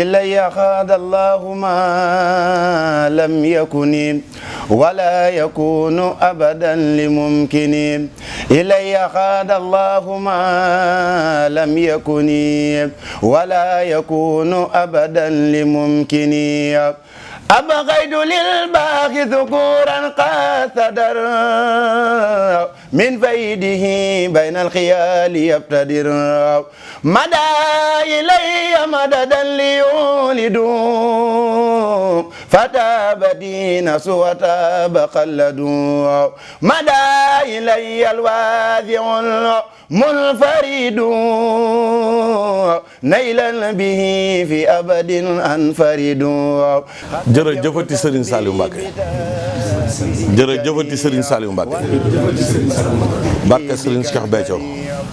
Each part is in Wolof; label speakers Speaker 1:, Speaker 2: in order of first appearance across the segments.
Speaker 1: إلي خاد الله ما لم يكن ولا يكون أبدا لممكن إلي خاد الله ما لم يكن ولا يكون أبدا لممكن أبغيت للباغي ذكورا قد ثدر من فيده بين الخيال يبتدر مدى إلي مددا ليولدوا فتاب دين وتاب قلدوا مدى إلي الواذع منفرد نيلا به في أبد أنفرد
Speaker 2: jërëjëfati Serigne Saliou Mbacké jërëjëfati Serigne Saliou Mbacké barke Serigne Cheikh Béthio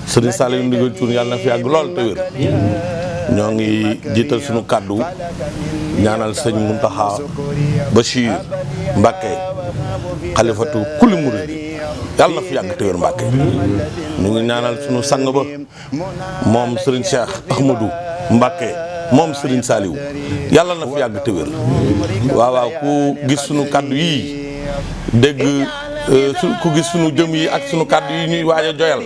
Speaker 2: Serigne Saliou ndigal cuun yàlla na fi yàgg lool te wér ñoo ngi jiital suñu kàddu ñaanal sëñ Mountakha Bachir Mbacké xalifatu kulli murid yàlla na fi yàgg te wér Mbacké ñu ngi ñaanal suñu sang ba moom Serigne Cheikh Ahmadou Mbacké moom Serigne Saliou yàlla na fi yàgg te wér waaw ku gis sunu kaddu yi dégg ku gis sunu jëm yi ak sunu kaddu yi ñuy waaj a joyal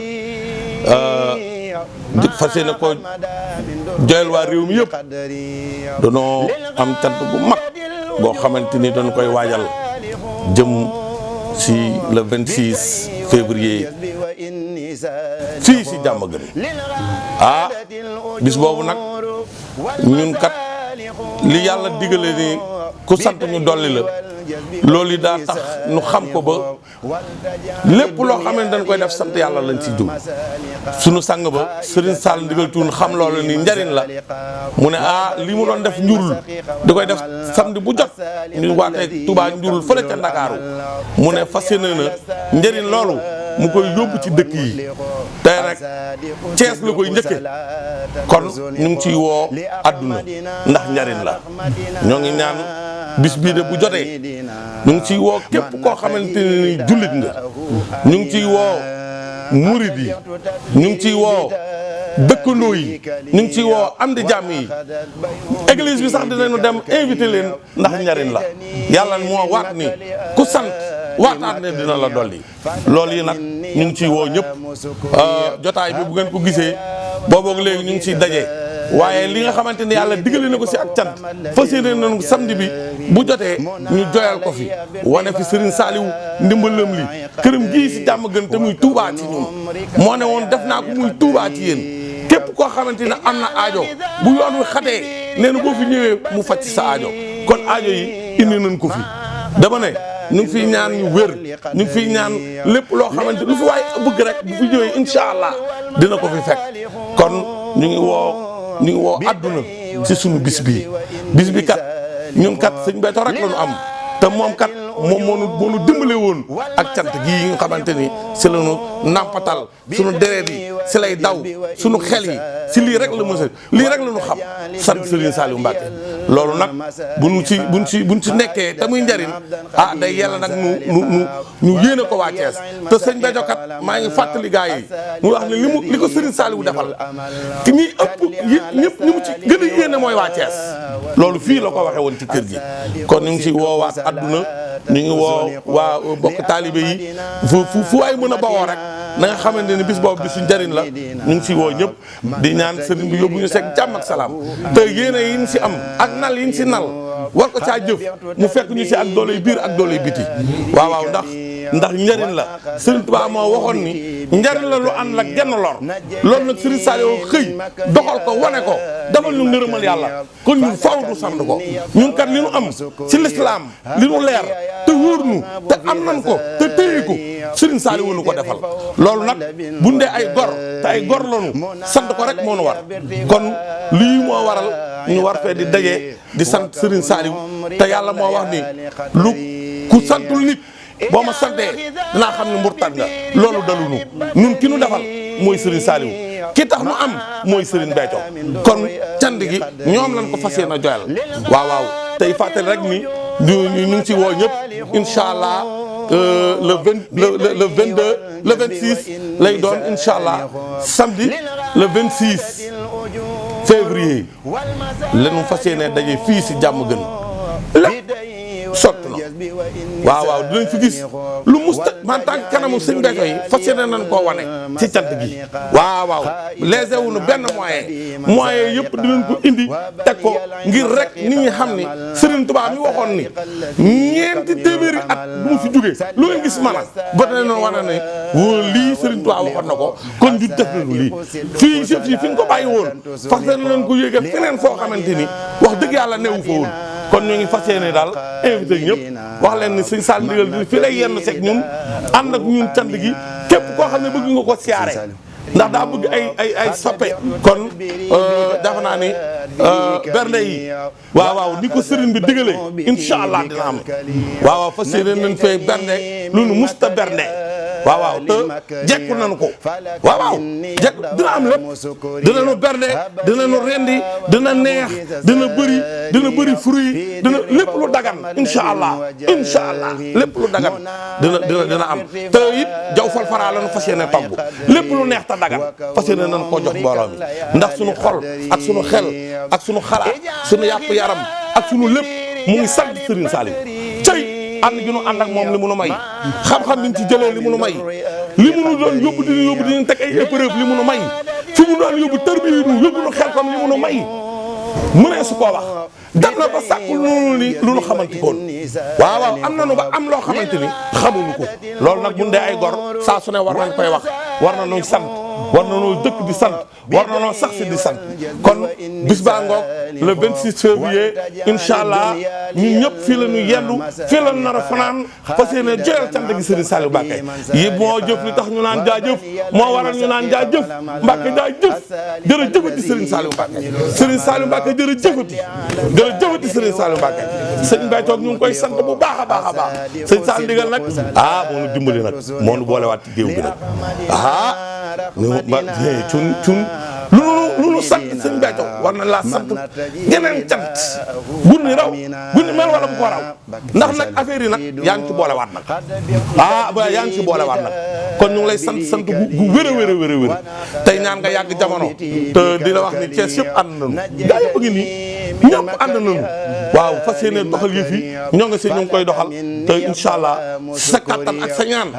Speaker 2: fas yéene ko joyal waa réew mi yëpp danoo am cant bu mag boo xamante ni dañu koy waajal jëm si le 26 février fii si Diamaguène bis boobu nag ñun kat li yàlla digale ni ku sant ñu dolli la loolu yi daa tax ñu xam ko ba lépp loo xam ne dañ koy def sant yàlla lañ ci jub sunu sang ba Serigne Sall ndigal tuun xam loolu ni njariñ la mu ne li mu doon def njurul di koy def samedi bu jot ñu waatee Touba njurul fële ca Ndakaaru mu ne fas yéene na njariñ loolu mu koy yóbbu ci dëkk yi tey rek Cees la koy njëkke kon ñu ngi ciy woo adduna ndax njariñ la ñoo ngi ñaan bis bii de bu jotee ñu ngi ciy woo képp koo xamante ni jullit nga ñu ngi ciy woo murid yi ñu ngi ciy woo dëkkandoo yi ñu ngi ciy woo am di jàmm yi église bi sax dinañu dem invité leen ndax njariñ la yàlla moo waat ni ku sant waataat ne dina la dolli loolu yi nag ñu ngi ciy woo ñëpp jotaay bi bu ngeen ko gisee booboog léegi ñu ngi ciy daje waaye li nga xamante ne yàlla digale na ko si ak cant fas yéene nañu samedi bi bu jotee ñu joyal ko fi wane fi Serigne Saliou ndimbalam li këram gii si Diamaguène te muy Touba ci ñun moo ne woon def naa ko muy Touba ci yéen képp koo xamante ne am na aajo bu yoon wi xatee nee na boo fi ñëwee mu faj sa aajo kon aajo yi indi nañ ko fi dama ne ñu ngi fiy ñaan ñu wér ñu ngi fiy ñaan lépp loo xamante lu fi waaye bëgg rek bu fi ñëwee incha allah dina ko fi fekk kon ñu ngi woo adduna ci sunu bis bi kat ñun kat sëñ Béthio rek la ñu am te moom kat moom moo nu dimbale woon ak cant gii nga xamante ni si la ñu nàmpatal sunu deret yi si lay daw sunu xel yi si lii rek la mos lii rek la ñu xam sant Serigne Saliou Mbacké loolu nag buñ ci nekkee te muy njariñ day yàlla nag ñu yéene ko waa Thiès te sëñ Béthio kat maa ngi fàttali gaa yi mu wax ne li ko Serigne Saliou defal ki ñuy ëpp ñëpp ñu mu ci gën a yéene mooy waa Thiès loolu fii la ko waxee woon ci kër gi kon ñu ngi ci woowaat adduna ñu ngi woo waa bokk taalibe yi fu waay mën a bawoo rek na nga xamante ne bis boobu bisu njariñ la ñu ngi ci woo ñëpp di ñaan sëriñ bi yóbbu ñu seeg jàmm ak salaam te yéene yi ñu ci am ak nal yi ñu ci nal war ko caa jëf mu fekk ñu ci ak dooley biir ak dooley biti waaw ndax njariñ la Serigne Touba moo waxoon ni njariñ la lu ànd la genn lor loolu nag Serigne Saliou xëy doxal ko wane ko defal ñu ngërëmal yàlla kon ñun faw du sant ko ñun kat li nu am ci lislaam li nu leer te wóor nu te am nan ko te téye ko Serigne Saliou nu ko defal loolu nag bu ndee ay gor te ay gor lanu sant ko rek moo nu war kon lii moo waral ñu war fee di daje di sant Serigne Saliou te yàlla moo wax ni lu ku santul nit boo ma santee dinaa xam ne murtad nga loolu dalunu ñun ki nu defal mooy Serigne Saliou ki tax nu am mooy Serigne Béthio kon cant gi ñoom lañ ko fas yéene joyal waaw tey fàttali rek ni ñu ngi ci woo ñëpp incha allah le 22 le 26 lay doon incha allah samedi le 26 février lañu fas yéene daje fii si jàmm gën lépp sotti na waaw dinañ fi gis lu musta en tant que kanamu sëñ Béthio yi fas yéene nañ koo wane ci cant gi waaw léegi wuñu benn moyen yëpp dinañ ko indi teg ko ngir rek nit ñi xam ni Serigne Touba mi waxoon ni ñeenti téeméeri at bu mu fi jógee lu ngeen gis man a ba tey noonu wane ne wóor lii Serigne Touba waxoon na ko kon ñu def nañu lii fii chef yi fi ñu ko bàyyi woon fas yéene nañ ko yéege feneen foo xamante ni wax dëgg yàlla newu fa woon kon ñu ngi fas yéene daal invité ñëpp wax leen ni sëñ Sall Ndigal di fi lay yenn seeg ñun ànd ak ñun cant gi képp koo xam ne bëgg nga ko siyaare ndax daa bëgg ay soppe kon dafa naa ni bernde yi waaw ni ko sëriñ bi digalee incha allah dina am waaw fas yéene nañ fay bernde lu nu musta bernde waaw te jekku nañu ko waaw jekk dina am lépp dina nu bernde dina nu rendi dina neex dina bëri fruit dina lépp lu dagan incha allah lépp lu dagan dina am te it jaw falfara la nu fas yéene togg lépp lu neex te dagan fas yéene nañ koo jox mbooloo mi ndax suñu xol ak suñu xel ak suñu xalaat suñu yàpp yaram ak suñu lépp mu ngi sant Serigne Saliou cey ànd gi nu ànd ak moom li mu nu may xam-xam liñ ci jëlee li mu nu may li mu nu doon yóbbu dinañ teg ay épreuve li mu nu may fi mu doon yóbbu tër bi yóbbu nu xel comme li mu nu may mënee su koo wax dem na ba sàkkul noonu ni lu nu xamante koon waaw am nañu ba am loo xamante ni xamuñu ko loolu nag bu dee ay gor saa su ne war nañ koy wax war na noo sant war na noo dëkk di sant war na noo sax si di sant kon bis baa ngoog le 26 février incha allah ñun ñëpp fii la ñu yendu fii la ñu nar a fanaan fas yéene joyal cant gi Serigne Saliou Mbacké yi moo jëf li tax ñu naan jaajëf moo waral ñu naan jaajëf Mbacké jaajëf jërëjëfati Serigne Saliou Mbacké Serigne Saliou Mbacké jërëjëfati Serigne Saliou Mbacké sëñ Béthio ñu ngi koy sant bu baax a baax sëñ Sall Ndigal nag moo nu dimbali nag moo nu boolewaat ci géew bi nag cun lu nu sant sëñ Béthio war na laa sant geneen cant gunni raw gunni mel wala bu ko raw ndax nag affaire yi nag yaa ngi ci boolewaat nag yaa ngi ci boolewaat nag kon ñu ngi lay sant gu wér a wér tey ñaan nga yàgg jamono te di la wax ni Thiès yëpp ànd nañu gaa yëpp ngi nii ñëpp ànd nañu waaw fas yéene doxal yëf yi ñoo nga si ñu ngi koy doxal te incha allah sa kattan ak sa ñaan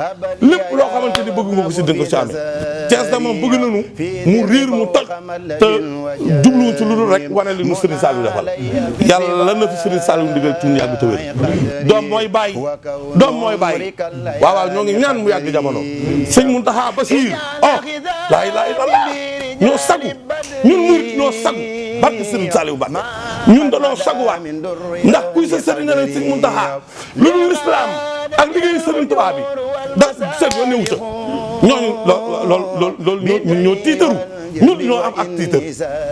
Speaker 2: lépp loo xamante ni bëgg nga ko si dënk ko si amee Thiès da moom bëgg nañu mu riir mu toj te jubluwuñ ci lu dul rek wane li nu Serigne Saliou defal yàlla na fi Serigne Saliou Ndigal tuuti yàgg te wér doom mooy bàyyi waaw ñoo ngi ñaan mu yàgg jamono sëñ Mountakha Bassir laa ilaaha illallaah ñoo sagu ñun murit ñoo sagu barke Serigne Saliou Mbacké ñun dañoo saguwaat ndax kuy sa sëriñ nga ne sëñ Mountakha lu dul lislaam ak liggéey Serigne Touba bi ndax sëñ yoo newu ca ñooñu loolu ñoo tiitaru ñun ñoo am ak tiitar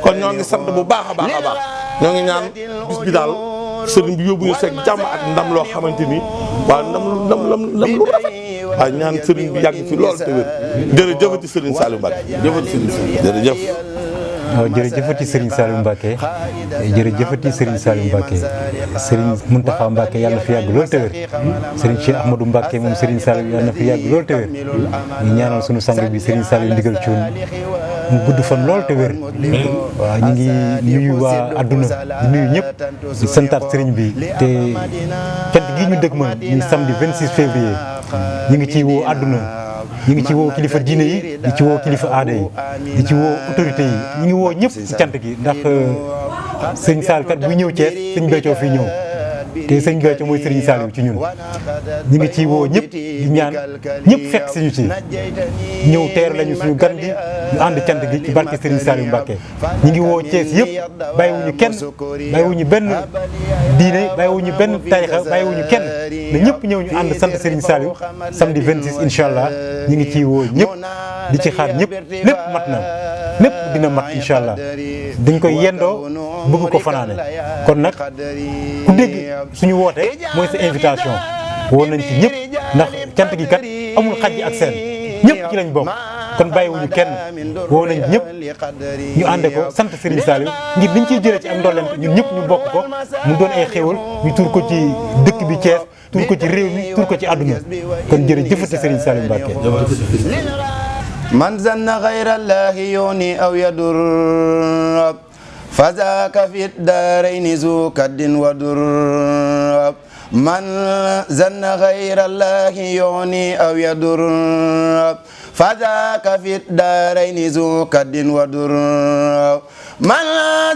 Speaker 2: kon ñoo ngi sant bu baax a baax ñoo ngi ñaan bis bi daal sëriñ bi yóbbu ñu seeg jàmm ak ndam loo xamante ni waaw ndam lu rafet waaw ñaan sëriñ bi yàgg fi lool te wér jërëjëfati Serigne Saliou Mbacké jërëjëf
Speaker 3: waaw jërëjëfati Serigne Saliou Mbacké jërëjëfati Serigne Saliou Mbacké Serigne Mountakha Mbacké yàlla na fi yàgg lool te wér Serigne Cheikh Ahmadou Mbacké moom Serigne Saliou yàlla na fi yàgg lool te wér ñu ñaanal sunu sang bi Serigne Saliou Ndigal Thioune mu gudd fan lool te wér waaw ñu ngi nuyu waa adduna di nuyu ñëpp di santaat Serigne bi te cant gi ñu dëgmal muy samedi 26 février ñu ngi ciy woo adduna ñu ngi ci woo kilifa diine yi di ci woo kilifa aada yi di ci woo autorité yi ñu ngi woo ñëpp ci cant gi ndax sëñ Sall kat bu ñëw Thiès sëñ Béthio fii ñëw te sëñ Béthio mooy Serigne Saliou ci ñun ñu ngi ciy woo ñëpp di ñaan ñëpp fekk si ñu ci ñëw teer lañu suñu gan gi ñu ànd cant gi ci barke Serigne Saliou Mbacké ñu ngi woo Thiès yëpp bàyyiwuñu kenn bàyyiwuñu benn diine bàyyiwuñu benn tarixa bàyyiwuñu kenn na ñëpp ñëw ñu ànd sant Serigne Saliou samedi 26 incha allah ñu ngi ciy woo ñëpp di ci xaar ñëpp lépp mat na lépp dina mat incha allah dañ koy yendoo bëgg ko fanaane kon nag ku dégg suñu woote mooy sa invitation woo nañ ci ñëpp ndax cant gi kat amul xaj ak seen ñëpp ci lañ bokk kon bàyyiwuñu kenn woo nañ ñëpp ñu ànde ko sant Serigne Saliou ngir liñ ciy jëlee ci ak ndollent ñun ñëpp ñu bokk ko mu doon ay xéwal ñu tuur ko ci dëkk bi Thiès tuur ko ci réew mi tuur ko ci àdduna kon jërëjëfati Serigne Saliou Mbacké
Speaker 1: من زن غير الله يوني أو يدر فذاك في الدارين ذو كد ودر من زن غير الله يغني أو يضر فذاك في الدارين ذو كد ودر من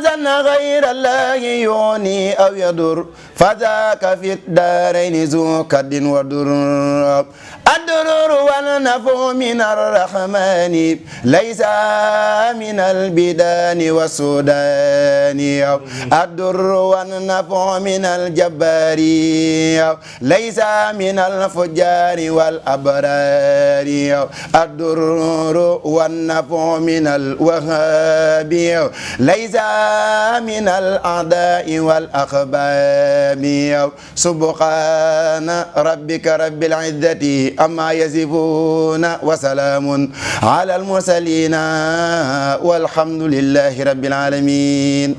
Speaker 1: زن غير الله يغني أو يضر فذاك في الدارين ذو كد ودر الضرر والنفع من الرحمن ليس من البدان والسودان الضر والنفع من الجبار ليس من الفجار والأبرار الضر والنفع من الوهاب ليس من الأعداء والأخباب سبحان ربك رب العزة أما يصفون وسلام على المرسلين والحمد لله رب العالمين.